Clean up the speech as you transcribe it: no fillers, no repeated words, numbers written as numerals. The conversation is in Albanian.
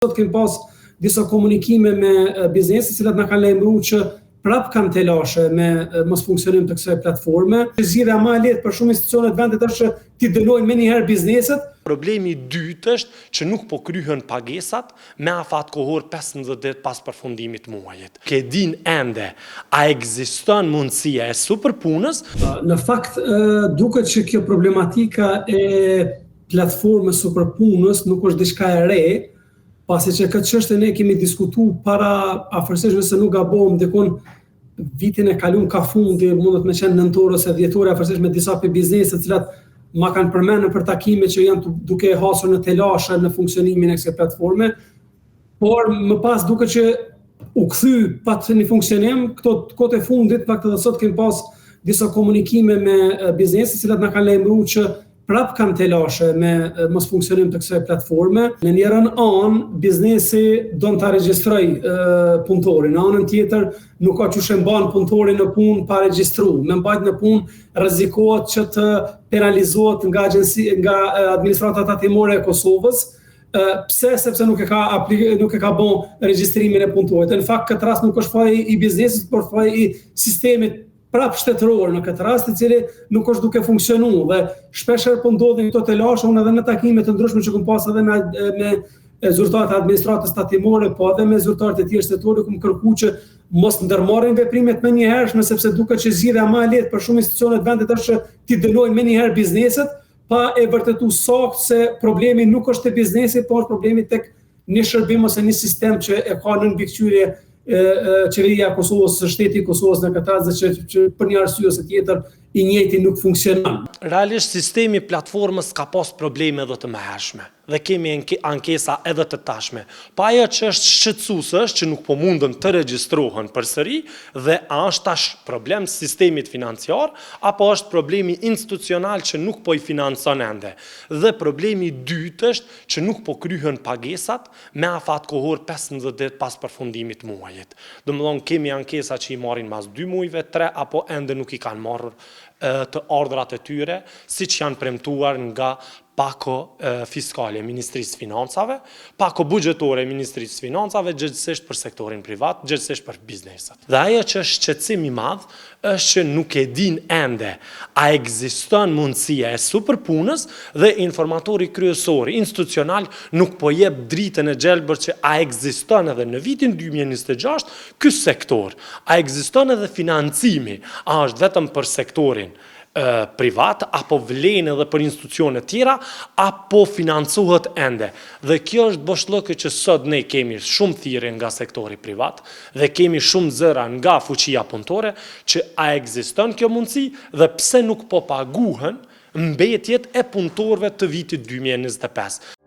Sot kemi pas disa komunikime me bizneset, cilat na kanë lajmëruar që prap kanë telashe me mos funksionim të kësaj platforme. Zgjidhja më e lehtë për shumë institucione të vendit është që ti dënojnë menjëherë bizneset. Problemi i dytë është që nuk po kryhen pagesat me afat kohor 15 ditë pas përfundimit të muajit. Ke din ende, a ekziston mundësia e superpunës? Në fakt duket që kjo problematika e platformës superpunës nuk është diçka e re, pasi që këtë çështje ne kemi diskutuar para afërsisht, nëse nuk gabojmë, dikon vitin e kaluar ka fundi, mundet me qenë nëntor ose dhjetor, afërsisht me disa për bizneset të cilat ma kanë përmendur për takime që janë duke hasur në telashe në funksionimin e kësaj platforme, por më pas duket që u kthy pa të një funksionim. Këto kohët e fundit, pak edhe sot kemi pas disa komunikime me bizneset të cilat na kanë lajmëruar që prap kanë telashe me mos funksionim të kësaj platforme. Në njërin anë, biznesi do të regjistroj punëtorin, në anën tjetër nuk ka që shemban punëtorin në punë pa regjistru. Me mbajt në punë rrezikohet që të penalizohet nga administrata tatimore e Kosovës. Pse? Sepse nuk e ka bën regjistrimin e punëtorit. Në fakt këtë rast nuk është faji i biznesit, por faji i sistemit prap shtetëror në këtë rast, i cili nuk është duke funksionuar, dhe shpeshherë po ndodhin këto telashe. Unë edhe në takime të ndryshme që kam pas edhe me zyrtarët e administratës tatimore, po edhe me zyrtarët e tjerë shtetëror, kam kërkuar që mos ndërmarrin veprimet menjëhershme, sepse duket që zgjidhja më e lehtë për shumë institucione të vendit është që ti dënojnë menjëherë bizneset, pa e vërtetuar saktë se problemi nuk është te biznesi, por problemi tek një shërbim ose një sistem që e ka në mbikëqyrje qeveria e Kosovës, shteti i Kosovës në këtë rast, që për një arsye ose tjetër i njëjti nuk funksionon. Realisht sistemi i platformës ka pas probleme edhe të mëhershme dhe kemi ankesa edhe të tashme. Pa ajo që është shqetësuese është që nuk po mundën të regjistrohen përsëri, dhe a është tash problem sistemit financiar apo është problemi institucional që nuk po i financon ende. Dhe problemi i dytë është që nuk po kryhen pagesat me afat kohor 15 ditë pas përfundimit të muajit. Domethënë kemi ankesa që i marrin mas 2 muajve, 3 apo ende nuk i kanë marrë të ardhurat e tyre, siç janë premtuar nga pako fiskale e Ministrisë Financave, pako buxhetore e Ministrisë Financave, gjithsesi për sektorin privat, gjithsesi për bizneset. Dhe ajo që është shqetësim i madh është që nuk e din ende a ekziston mundësia e superpunës, dhe informatori kryesor institucional nuk po jep dritën e gjelbër që a ekziston edhe në vitin 2026 ky sektor, a ekziston edhe financimi, a është vetëm për sektorin privat, apo vlen edhe për institucione tjera, apo financohet ende. Dhe kjo është boshllëkë që sot ne kemi shumë thirrje nga sektori privat dhe kemi shumë zëra nga fuqia punëtore, që a ekziston kjo mundësi dhe pse nuk po paguhen mbetjet e punëtorëve të vitit 2025.